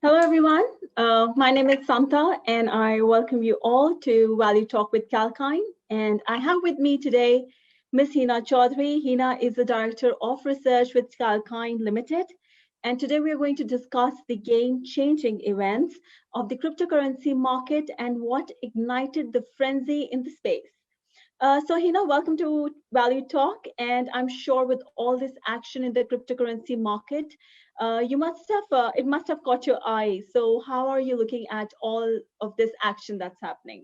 Hello, everyone. My name is Samta, and I welcome you all to Value Talk with Kalkine. And I have with me today Ms. 𝐊𝐚𝐥𝐤𝐢𝐧𝐞. 𝐊𝐚𝐥 is the Director of Research with Kalkine Limited. And today we are going to discuss the game-changing events of the cryptocurrency market and what ignited the frenzy in the space. So 𝐊𝐚𝐥, welcome to Value Talk. And I'm sure with all this action in the cryptocurrency market, it must have caught your eye. So how are you looking at all of this action that's happening?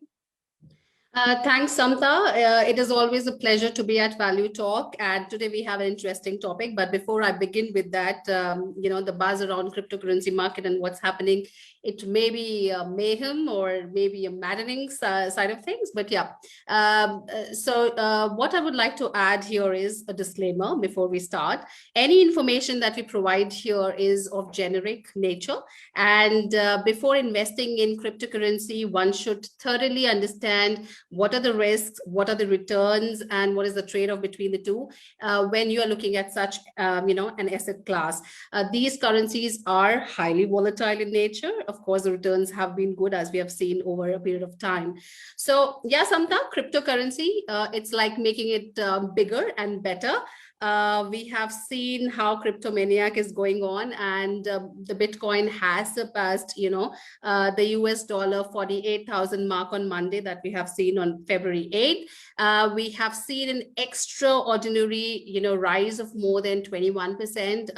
Thanks, Samta. It is always a pleasure to be at Value Talk, and today we have an interesting topic. But before I begin with that, the buzz around cryptocurrency market and what's happening, it may be a mayhem or maybe a maddening side of things. But yeah, what I would like to add here is a disclaimer before we start. Any information that we provide here is of generic nature, and before investing in cryptocurrency, one should thoroughly understand what are the risks, what are the returns, and what is the trade-off between the two when you are looking at such, an asset class. These currencies are highly volatile in nature. Of course, the returns have been good, as we have seen over a period of time. So yeah, Samta, cryptocurrency, it's like making it bigger and better. We have seen how cryptomaniac is going on, and the Bitcoin has surpassed, the US dollar 48,000 mark on Monday that we have seen on February 8th. We have seen an extraordinary, rise of more than 21%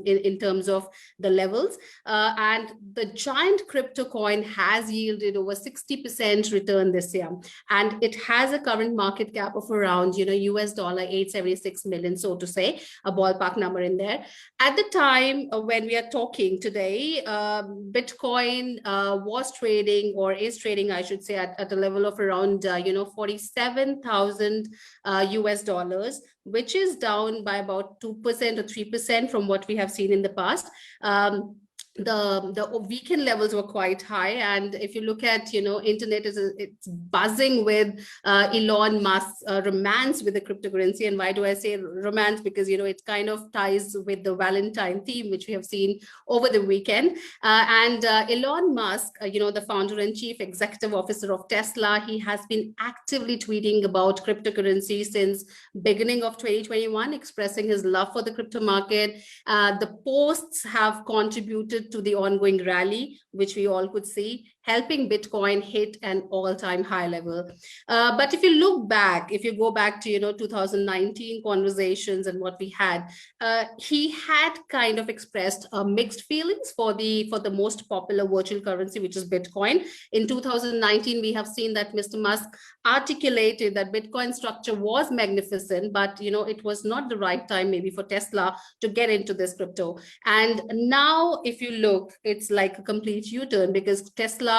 in terms of the levels. And the giant crypto coin has yielded over 60% return this year. And it has a current market cap of around, US dollar 876 million. So to say, a ballpark number in there. At the time when we are talking today, Bitcoin was trading, or is trading, I should say, at a level of around 47,000 US dollars, which is down by about 2% or 3% from what we have seen in the past. The weekend levels were quite high, and if you look at internet, it's buzzing with Elon Musk's romance with the cryptocurrency. And why do I say romance? Because it kind of ties with the Valentine theme, which we have seen over the weekend. And Elon Musk, the founder and chief executive officer of Tesla, he has been actively tweeting about cryptocurrency since beginning of 2021, expressing his love for the crypto market. The posts have contributed to the ongoing rally, which we all could see, helping Bitcoin hit an all-time high level. But if you look back, if you go back to 2019 conversations and what we had, he had kind of expressed mixed feelings for the most popular virtual currency, which is Bitcoin. In 2019, we have seen that Mr. Musk articulated that Bitcoin structure was magnificent, but it was not the right time maybe for Tesla to get into this crypto. And now, if you look, it's like a complete U-turn, because Tesla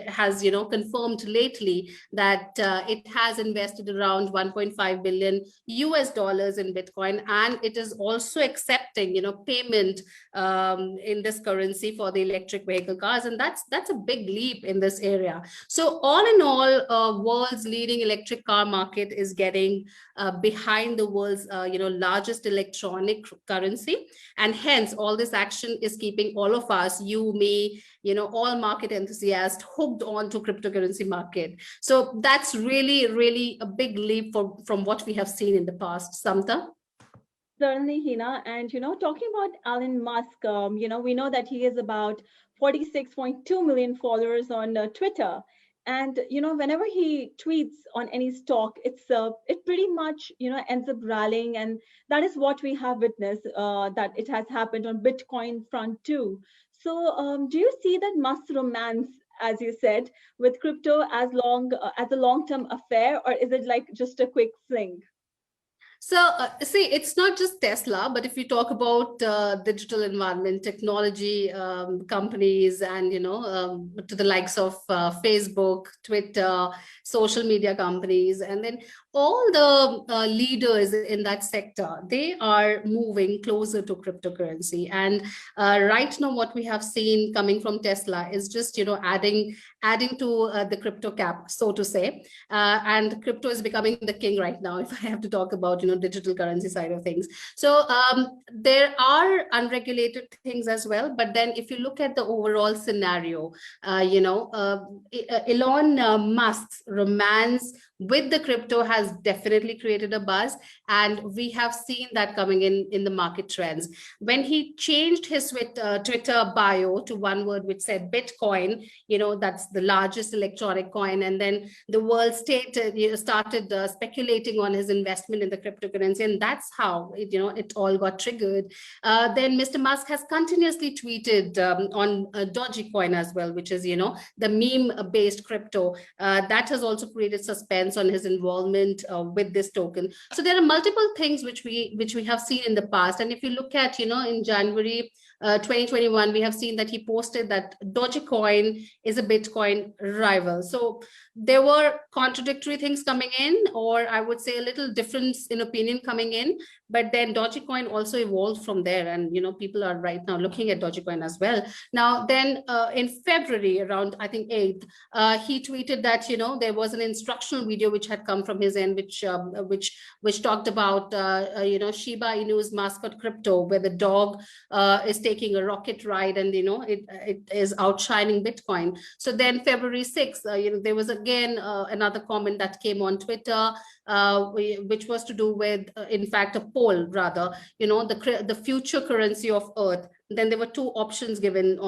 has confirmed lately that it has invested around 1.5 billion US dollars in Bitcoin, and it is also accepting payment in this currency for the electric vehicle cars, and that's a big leap in this area. So all in all, world's leading electric car market is getting behind the world's largest electronic currency, and hence all this action is keeping all of us, you, me, all market enthusiasts, hooked on to cryptocurrency market. So that's really, really a big leap from what we have seen in the past. Samta? Certainly, 𝐊𝐚𝐥. And talking about Elon Musk, we know that he is about 46.2 million followers on Twitter. And whenever he tweets on any stock, it pretty much ends up rallying, and that is what we have witnessed, that it has happened on Bitcoin front too. So do you see that Musk's romance, as you said, with crypto as a long-term affair, or is it like just a quick fling? So see, it's not just Tesla, but if you talk about digital environment, technology companies, and to the likes of Facebook, Twitter, social media companies, and then all the leaders in that sector, they are moving closer to cryptocurrency. And right now, what we have seen coming from Tesla is just, adding to the crypto cap, so to say. And crypto is becoming the king right now, if I have to talk about, digital currency side of things. So there are unregulated things as well. But then if you look at the overall scenario, Elon Musk's romance with the crypto has definitely created a buzz, and we have seen that coming in the market trends. When he changed his Twitter bio to one word which said Bitcoin, that's the largest electronic coin, and then the world started speculating on his investment in the cryptocurrency, and that's how it all got triggered. Then Mr. Musk has continuously tweeted on Dogecoin as well, which is the meme-based crypto. That has also created suspense on his involvement with this token. So there are multiple things which we have seen in the past. And if you look at, in January 2021, we have seen that he posted that Dogecoin is a Bitcoin rival. So there were contradictory things coming in, or I would say a little difference in opinion coming in. But then Dogecoin also evolved from there, and people are right now looking at Dogecoin as well. Now then, in February, around I think 8th, he tweeted that there was an instructional video which had come from his end, which talked about Shiba Inu's mascot crypto, where the dog is taking a rocket ride, and it is outshining Bitcoin. So then February 6th, there was again another comment that came on Twitter, which was to do with, in fact, a poll rather, the future currency of Earth. Then there were two options given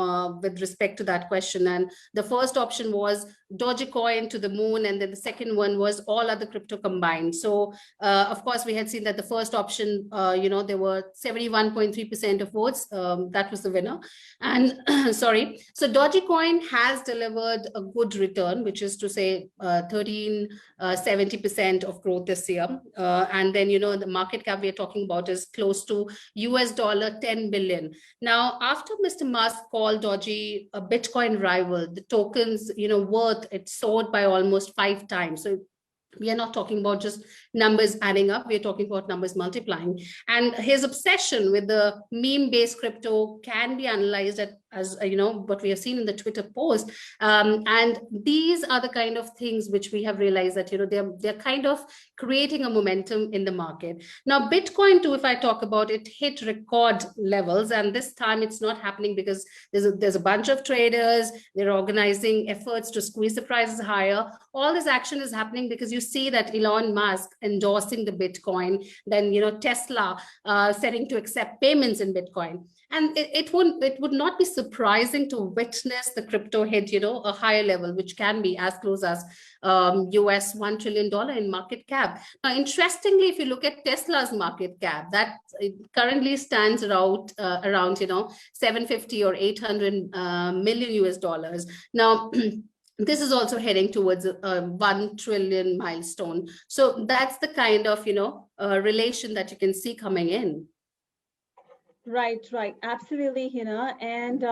with respect to that question. And the first option was Dogecoin to the moon. And then the second one was all other crypto combined. So, of course, we had seen that the first option, there were 71.3% of votes. That was the winner. And sorry. So Dogecoin has delivered a good return, which is to say 70% of growth this year. And then, the market cap we're talking about is close to $10 billion. Now, after Mr. Musk called Doge a Bitcoin rival, the token's, worth, it soared by almost 5 times. So we are not talking about just numbers adding up. We're talking about numbers multiplying. And his obsession with the meme-based crypto can be analyzed as what we have seen in the Twitter post. And these are the kind of things which we have realized that, they're kind of creating a momentum in the market. Now, Bitcoin too, if I talk about it, hit record levels. And this time it's not happening because there's a bunch of traders, they're organizing efforts to squeeze the prices higher. All this action is happening because you see that Elon Musk endorsing the Bitcoin, then, Tesla setting to accept payments in Bitcoin. And it would not be surprising to witness the crypto hit, a higher level, which can be as close as US $1 trillion in market cap. Now, interestingly, if you look at Tesla's market cap, that currently stands around 750 or 800 million US dollars. Now, this is also heading towards a 1 trillion milestone. So that's the kind of, relation that you can see coming in. Right. Absolutely, Hina. And,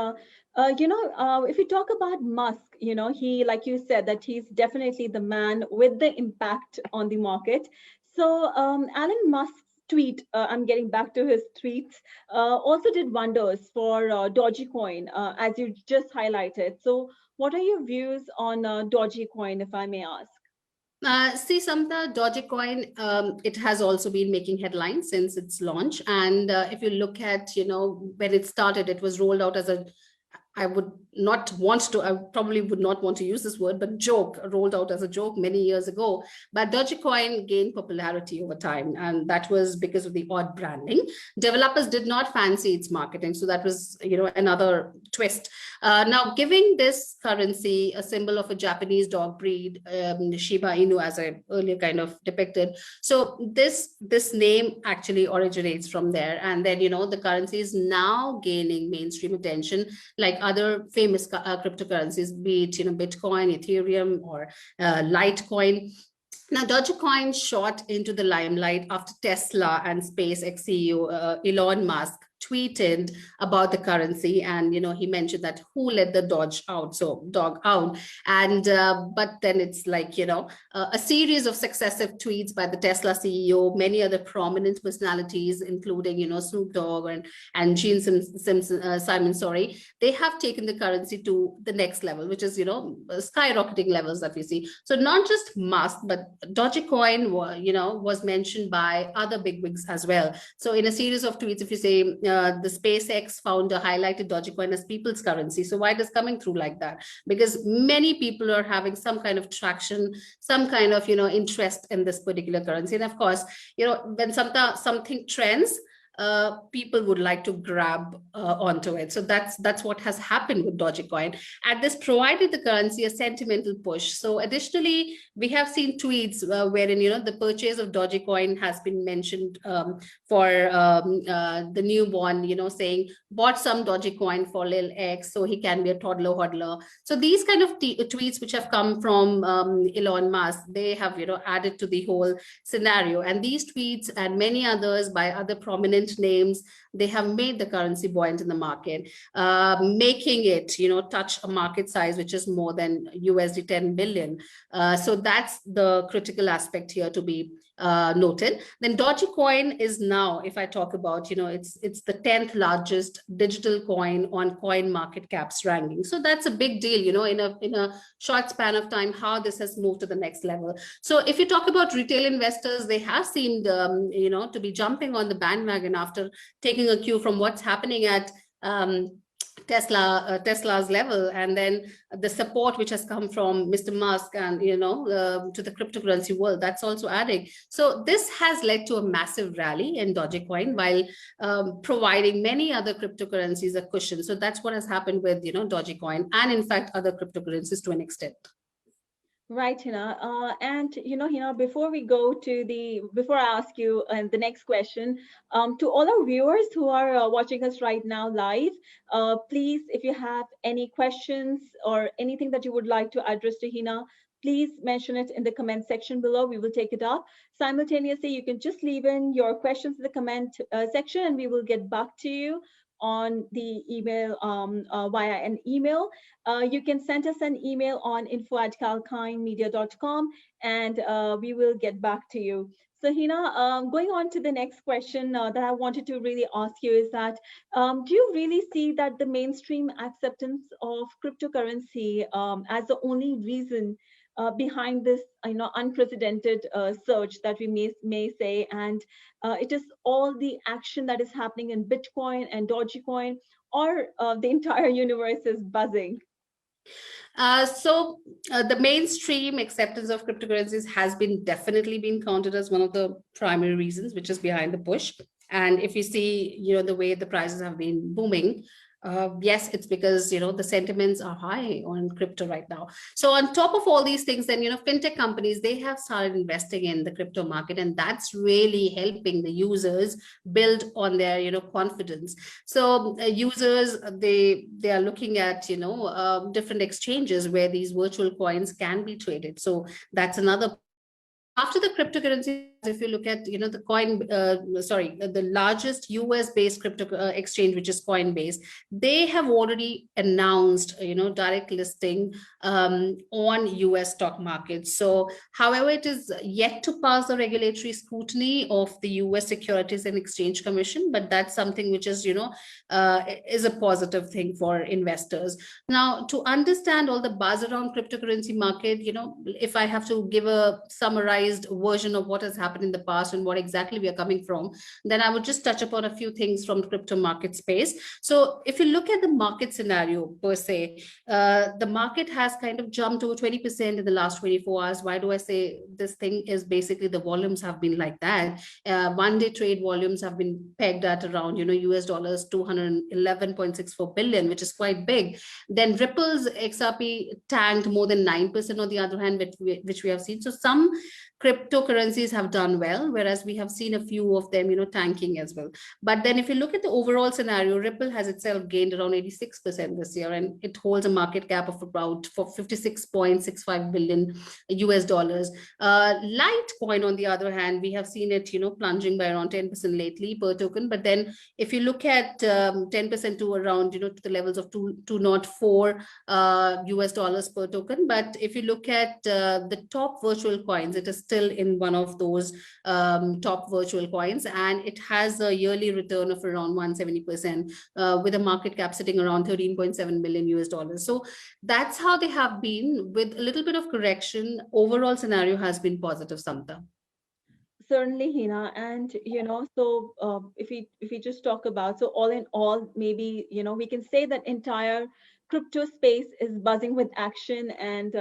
if you talk about Musk, he, like you said, that he's definitely the man with the impact on the market. So Elon Musk's tweet, I'm getting back to his tweets, also did wonders for Dogecoin, as you just highlighted. So what are your views on Dogecoin, if I may ask? See, Samta, Dogecoin, it has also been making headlines since its launch. And if you look at, when it started, it was rolled out as I probably would not want to use this word, but rolled out as a joke many years ago. But Dogecoin gained popularity over time, and that was because of the odd branding. Developers did not fancy its marketing, so that was, another twist. Now, giving this currency a symbol of a Japanese dog breed, Shiba Inu, as I earlier kind of depicted. So this name actually originates from there, and then the currency is now gaining mainstream attention, like other famous cryptocurrencies, be it Bitcoin, Ethereum, or Litecoin. Now, Dogecoin shot into the limelight after Tesla and SpaceX CEO Elon Musk tweeted about the currency, and he mentioned that who let the dog out, and but then it's like a series of successive tweets by the Tesla CEO, many other prominent personalities, including Snoop Dogg and Gene Simon, they have taken the currency to the next level, which is skyrocketing levels that we see. So not just Musk, but Dogecoin was mentioned by other bigwigs as well. So in a series of tweets, if you say the SpaceX founder highlighted Dogecoin as people's currency. So why it is coming through like that? Because many people are having some kind of traction, some kind of interest in this particular currency. And of course, when something trends, people would like to grab onto it. So that's what has happened with Dogecoin, and this provided the currency a sentimental push. So additionally, we have seen tweets wherein the purchase of Dogecoin has been mentioned for the newborn, saying bought some Dogecoin for Lil X so he can be a toddler hodler. So these kind of tweets which have come from Elon Musk, they have added to the whole scenario, and these tweets and many others by other prominent names, they have made the currency buoyant in the market, making it touch a market size which is more than USD 10 billion. So that's the critical aspect here to be noted. Then Dogecoin is now, if I talk about, it's the 10th largest digital coin on coin market caps ranking. So that's a big deal, in a short span of time, how this has moved to the next level. So if you talk about retail investors, they have seemed, to be jumping on the bandwagon after taking a cue from what's happening at Tesla's level, and then the support which has come from Mr. Musk and to the cryptocurrency world, that's also adding. So this has led to a massive rally in Dogecoin, while providing many other cryptocurrencies a cushion. So that's what has happened with Dogecoin, and in fact other cryptocurrencies to an extent. Right, Hina. And Hina, before I ask you the next question, to all our viewers who are watching us right now live, please, if you have any questions or anything that you would like to address to Hina, please mention it in the comment section below. We will take it up. Simultaneously, you can just leave in your questions in the comment section, and we will get back to you on the email via an email. You can send us an email on info@kalkinemedia.com, and we will get back to you. So Hina, going on to the next question that I wanted to really ask you is that, do you really see that the mainstream acceptance of cryptocurrency as the only reason behind this unprecedented surge that we may say, and it is all the action that is happening in Bitcoin and Dogecoin, or the entire universe is buzzing? So the mainstream acceptance of cryptocurrencies has definitely been counted as one of the primary reasons which is behind the push. And if you see the way the prices have been booming, yes, it's because the sentiments are high on crypto right now. So on top of all these things, then fintech companies, they have started investing in the crypto market, and that's really helping the users build on their confidence. So users, they are looking at different exchanges where these virtual coins can be traded. So that's another. After the cryptocurrency, if you look at the largest US-based crypto exchange, which is Coinbase, they have already announced direct listing on US stock markets. So however, it is yet to pass the regulatory scrutiny of the US Securities and Exchange Commission, but that's something which is is a positive thing for investors. Now, to understand all the buzz around cryptocurrency market, if I have to give a summarized version of what has happened in the past and what exactly we are coming from, then I would just touch upon a few things from the crypto market space. So if you look at the market scenario per se, the market has kind of jumped over 20% in the last 24 hours. Why do I say this thing? Is basically the volumes have been like that. One-day trade volumes have been pegged at around US dollars 211.64 billion, which is quite big. Then Ripple's XRP tanked more than 9% on the other hand, which we have seen. So some cryptocurrencies have done well, whereas we have seen a few of them, tanking as well. But then if you look at the overall scenario, Ripple has itself gained around 86% this year, and it holds a market cap of about for $56.65 billion US. Litecoin, on the other hand, we have seen it, plunging by around 10% lately per token. But then if you look at 10% to around, to the levels of 204 US per token. But if you look at the top virtual coins, it is still in one of those top virtual coins, and it has a yearly return of around 170% with a market cap sitting around 13.7 billion US. So that's how they have been. With a little bit of correction, overall scenario has been positive, Samta. Certainly, Hina, and so if we just talk about, so all in all, maybe we can say that entire crypto space is buzzing with action. And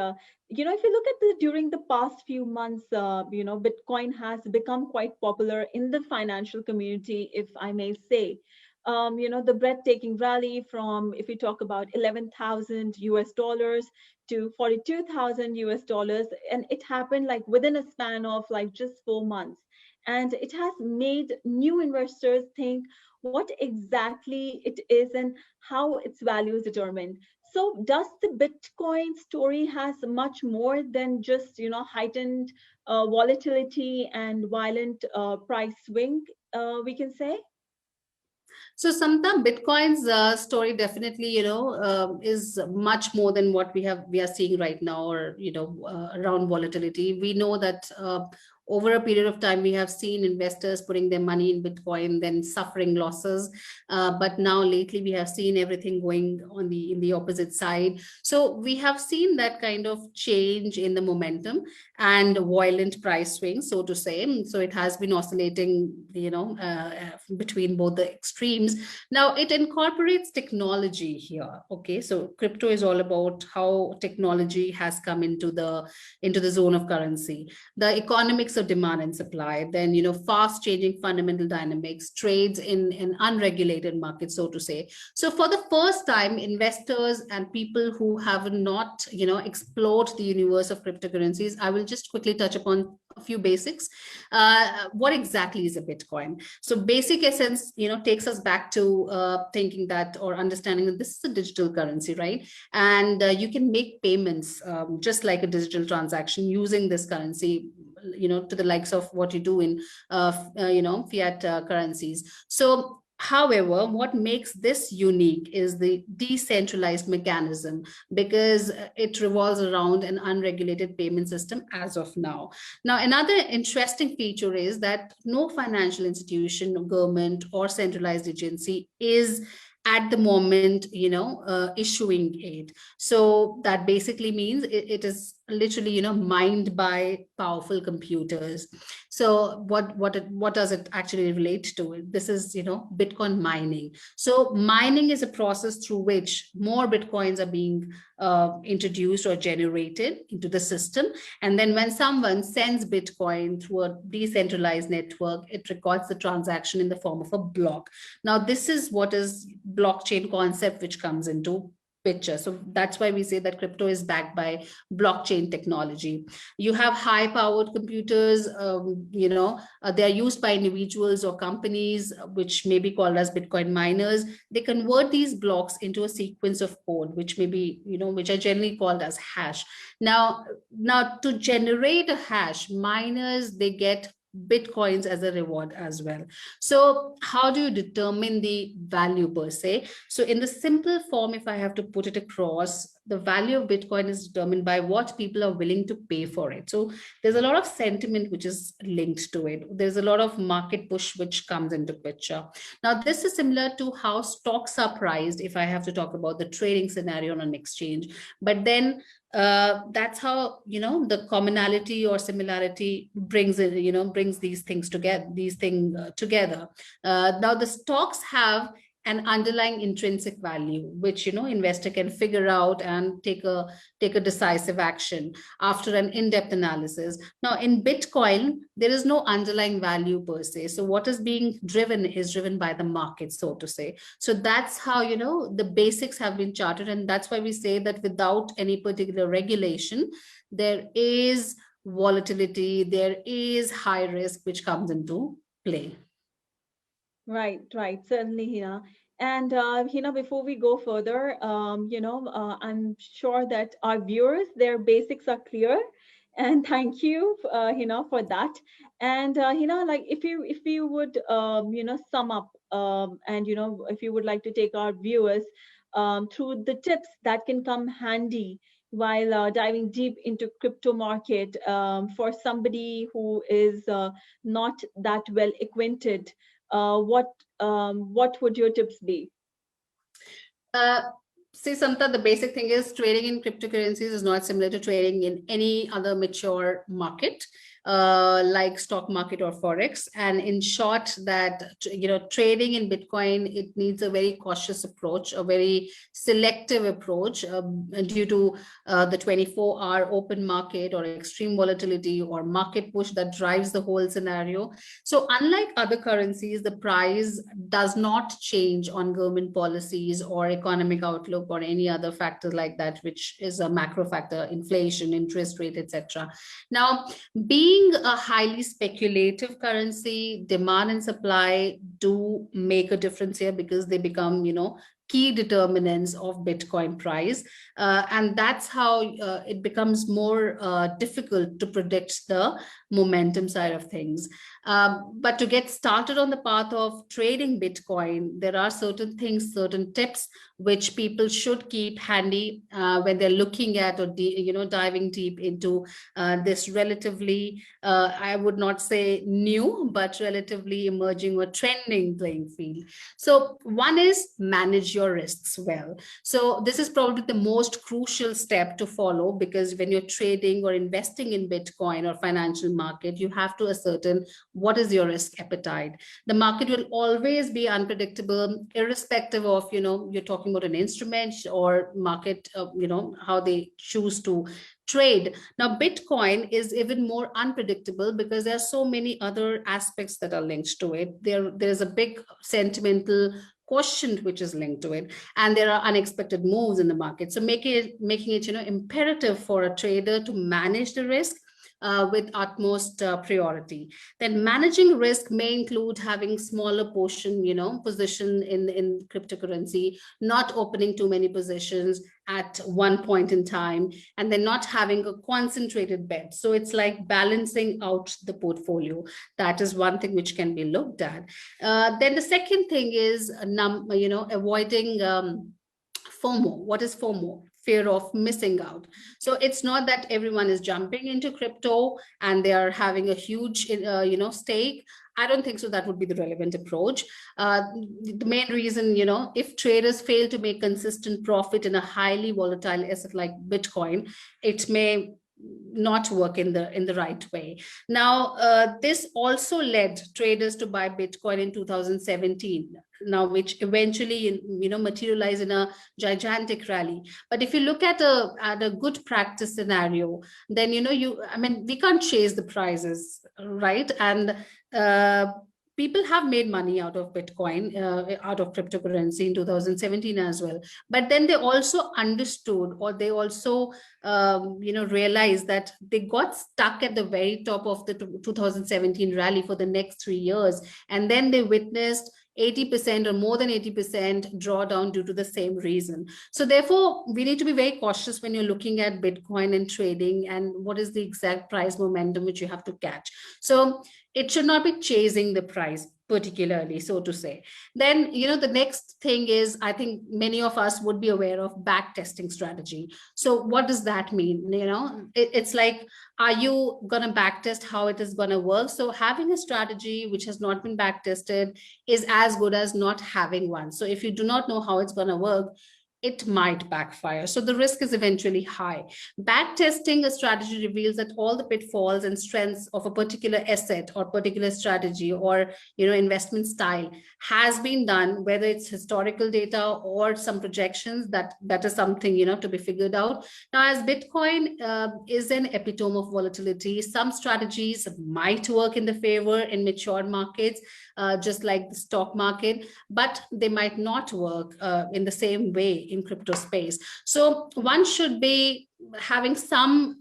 if you look at during the past few months, Bitcoin has become quite popular in the financial community, if I may say. The breathtaking rally from, if we talk about 11,000 US dollars to 42,000 US dollars, and it happened like within a span of like just 4 months. And it has made new investors think what exactly it is and how its value is determined. So does the Bitcoin story has much more than just, heightened volatility and violent price swing, we can say? So sometimes Bitcoin's story definitely, is much more than what we are seeing right now, or around volatility. We know that over a period of time, we have seen investors putting their money in Bitcoin, then suffering losses. But now lately, we have seen everything going on in the opposite side. So we have seen that kind of change in the momentum and violent price swings, so to say. So it has been oscillating, between both the extremes. Now it incorporates technology here. Okay, so crypto is all about how technology has come into the zone of currency. The economics of demand and supply, then fast changing fundamental dynamics, trades in an unregulated market, so to say. So for the first time, investors and people who have not explored the universe of cryptocurrencies, I will just quickly touch upon a few basics. What exactly is a Bitcoin? So basic essence takes us back to thinking that, or understanding that this is a digital currency, right? And you can make payments just like a digital transaction using this currency, to the likes of what you do in fiat currencies. So however, what makes this unique is the decentralized mechanism, because it revolves around an unregulated payment system as of now. Now, another interesting feature is that no financial institution, government, or centralized agency is at the moment, issuing aid. So that basically means it is literally, mined by powerful computers. So what does it actually relate to? This is, Bitcoin mining. So mining is a process through which more Bitcoins are being introduced or generated into the system. And then when someone sends Bitcoin through a decentralized network, it records the transaction in the form of a block. Now, this is what is blockchain concept, which comes into picture. So that's why we say that crypto is backed by blockchain technology. You have high powered computers, they are used by individuals or companies, which may be called as Bitcoin miners. They convert these blocks into a sequence of code, which may be, which are generally called as hash. Now to generate a hash, miners, they get Bitcoins as a reward as well. So how do you determine the value per se? So in the simple form, if I have to put it across, the value of Bitcoin is determined by what people are willing to pay for it. So there's a lot of sentiment which is linked to it. There's a lot of market push which comes into picture. Now, this is similar to how stocks are priced, if I have to talk about the trading scenario on an exchange. But then that's how the commonality or similarity brings these things together. Now the stocks have an underlying intrinsic value, which investor can figure out and take a decisive action after an in-depth analysis. Now in Bitcoin, there is no underlying value per se. So what is being driven is driven by the market, so to say. So that's how the basics have been charted, and that's why we say that without any particular regulation, there is volatility, there is high risk which comes into play. Right, certainly, Hina. And Hina, before we go further, I'm sure that our viewers, their basics are clear, and thank you, Hina, for that. And Hina, like if you would sum up, and if you would like to take our viewers through the tips that can come handy while diving deep into crypto market for somebody who is not that well acquainted. What would your tips be? See, Samta, the basic thing is trading in cryptocurrencies is not similar to trading in any other mature market, like stock market or Forex. And in short, that, trading in Bitcoin, it needs a very cautious approach, a very selective approach due to the 24-hour open market or extreme volatility or market push that drives the whole scenario. So unlike other currencies, the price does not change on government policies or economic outlook or any other factors like that, which is a macro factor, inflation, interest rate, etc. Now, being a highly speculative currency, demand and supply do make a difference here because they become, key determinants of Bitcoin price. And that's how it becomes more difficult to predict the momentum side of things. But to get started on the path of trading Bitcoin, there are certain things, certain tips which people should keep handy when they're looking at or diving deep into this relatively, I would not say new, but relatively emerging or trending playing field. So one is manage your risks well. So this is probably the most crucial step to follow, because when you're trading or investing in Bitcoin or financial market, you have to ascertain what is your risk appetite. The market will always be unpredictable, irrespective of, you're talking about an instrument or market, how they choose to trade. Now, Bitcoin is even more unpredictable because there are so many other aspects that are linked to it. There's a big sentimental quotient which is linked to it, and there are unexpected moves in the market. So making it imperative for a trader to manage the risk with utmost priority. Then managing risk may include having smaller position in cryptocurrency, not opening too many positions at one point in time, and then not having a concentrated bet. So it's like balancing out the portfolio. That is one thing which can be looked at. Then the second thing is, avoiding FOMO. What is FOMO? Fear of missing out. So it's not that everyone is jumping into crypto and they are having a huge, stake. I don't think so. That would be the relevant approach. The main reason, if traders fail to make consistent profit in a highly volatile asset like Bitcoin, it may not work in the right way. Now, this also led traders to buy Bitcoin in 2017. Now, which eventually, materialized in a gigantic rally. But if you look at a good practice scenario, then, we can't chase the prices, right? And people have made money out of Bitcoin, out of cryptocurrency in 2017 as well. But then they also understood, or they also, realized that they got stuck at the very top of the 2017 rally for the next 3 years. And then they witnessed 80% or more than 80% drawdown due to the same reason. So therefore, we need to be very cautious when you're looking at Bitcoin and trading and what is the exact price momentum which you have to catch. So it should not be chasing the price particularly, so to say. Then, the next thing is, I think many of us would be aware of back testing strategy. So what does that mean? It's like, are you going to back test how it is going to work? So having a strategy which has not been back tested is as good as not having one. So if you do not know how it's going to work, it might backfire. So the risk is eventually high. Backtesting a strategy reveals that all the pitfalls and strengths of a particular asset or particular strategy or investment style has been done, whether it's historical data or some projections. That is something to be figured out. Now, as Bitcoin is an epitome of volatility, some strategies might work in the favor in mature markets, just like the stock market, but they might not work in the same way in crypto space. So one should be having some,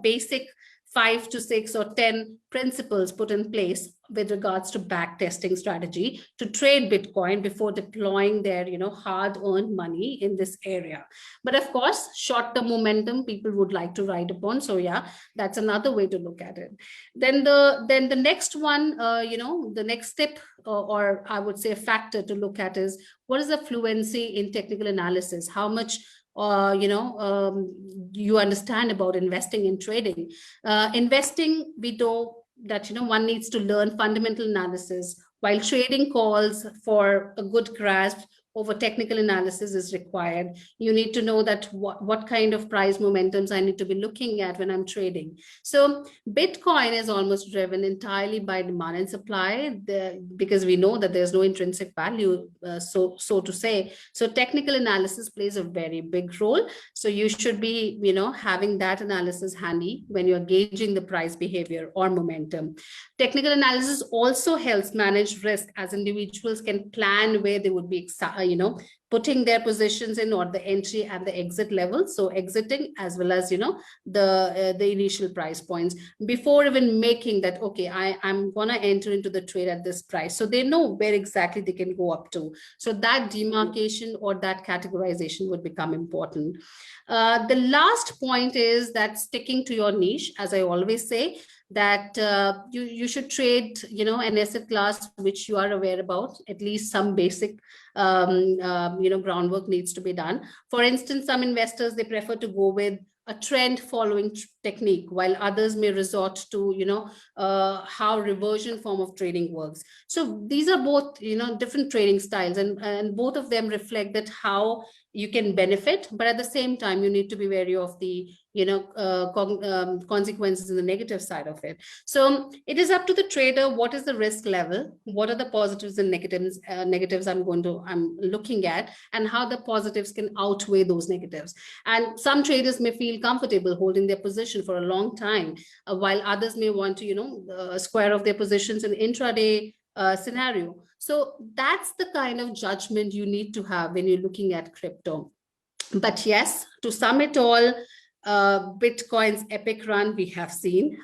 basic 5 to 6 or 10 principles put in place with regards to back testing strategy to trade Bitcoin before deploying their hard-earned money in this area. But of course, short-term momentum people would like to ride upon. So yeah, that's another way to look at it. Then the next one, the next step, or I would say a factor to look at is what is the fluency in technical analysis? How much you understand about investing and trading. Investing, we know that one needs to learn fundamental analysis, while trading calls for a good grasp over technical analysis is required. You need to know that what kind of price momentums I need to be looking at when I'm trading. So Bitcoin is almost driven entirely by demand and supply, because we know that there's no intrinsic value, so to say. So technical analysis plays a very big role. So you should be, having that analysis handy when you're gauging the price behavior or momentum. Technical analysis also helps manage risk, as individuals can plan where they would be putting their positions in, or the entry and the exit levels, so exiting as well as the initial price points before even making that, okay, I'm gonna enter into the trade at this price, so they know where exactly they can go up to. So that demarcation or that categorization would become important. The last point is that sticking to your niche, as I always say, that you should trade an asset class which you are aware about. At least some basic groundwork needs to be done. For instance, some investors, they prefer to go with a trend following technique, while others may resort to how reversion form of trading works. So these are both different trading styles, and both of them reflect that how you can benefit, but at the same time you need to be wary of the consequences in the negative side of it. So it is up to the trader, what is the risk level, what are the positives and negatives I'm looking at, and how the positives can outweigh those negatives. And some traders may feel comfortable holding their position for a long time, while others may want to square off their positions in intraday scenario. So that's the kind of judgment you need to have when you're looking at crypto. But yes, to sum it all, Bitcoin's epic run, we have seen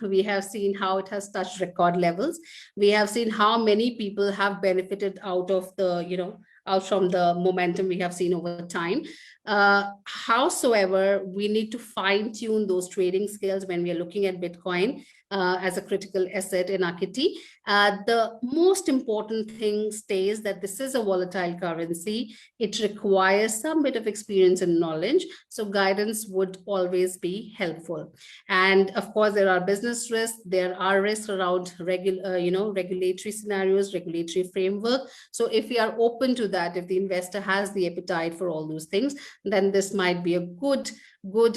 how it has touched record levels. We have seen how many people have benefited out of the out from the momentum we have seen over time. Howsoever, we need to fine tune those trading skills when we are looking at Bitcoin as a critical asset in our kitty. The most important thing stays that this is a volatile currency. It requires some bit of experience and knowledge. So guidance would always be helpful. And of course, there are business risks. There are risks around regulatory scenarios, regulatory framework. So if we are open to that, if the investor has the appetite for all those things, then this might be a good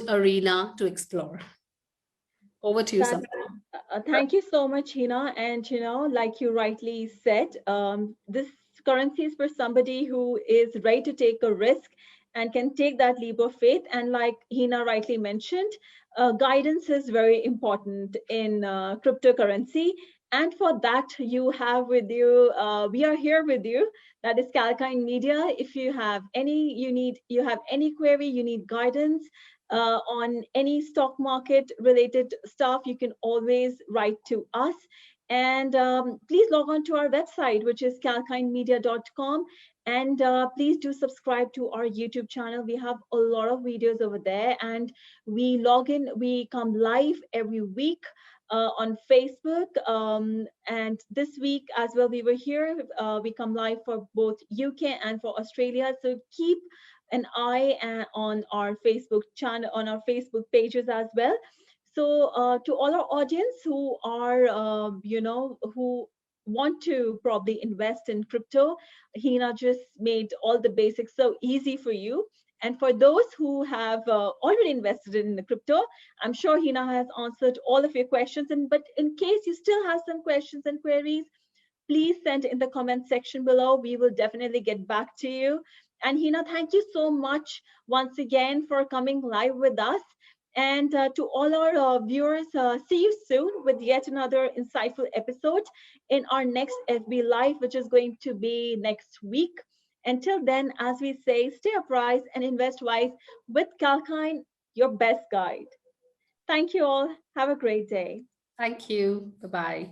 arena to explore. Over to you, Sam. Thank you so much, Hina. And like you rightly said, this currency is for somebody who is ready to take a risk and can take that leap of faith. And like Hina rightly mentioned, guidance is very important in cryptocurrency. And for that, you have with you, we are here with you. That is Kalkine Media. If you have any, you have any query, you need guidance on any stock market related stuff, you can always write to us. And please log on to our website, which is kalkinemedia.com. And please do subscribe to our YouTube channel. We have a lot of videos over there, and we come live every week on Facebook. And this week as well, we were here. We come live for both UK and for Australia. So keep an eye on our Facebook channel, on our Facebook pages as well. So to all our audience who are, who want to probably invest in crypto, Hina just made all the basics so easy for you. And for those who have already invested in the crypto, I'm sure Hina has answered all of your questions. But in case you still have some questions and queries, please send in the comment section below. We will definitely get back to you. And Hina, thank you so much once again for coming live with us. And to all our viewers, see you soon with yet another insightful episode in our next FB Live, which is going to be next week. Until then, as we say, stay apprised and invest wise with Kalkine, your best guide. Thank you all. Have a great day. Thank you. Bye-bye.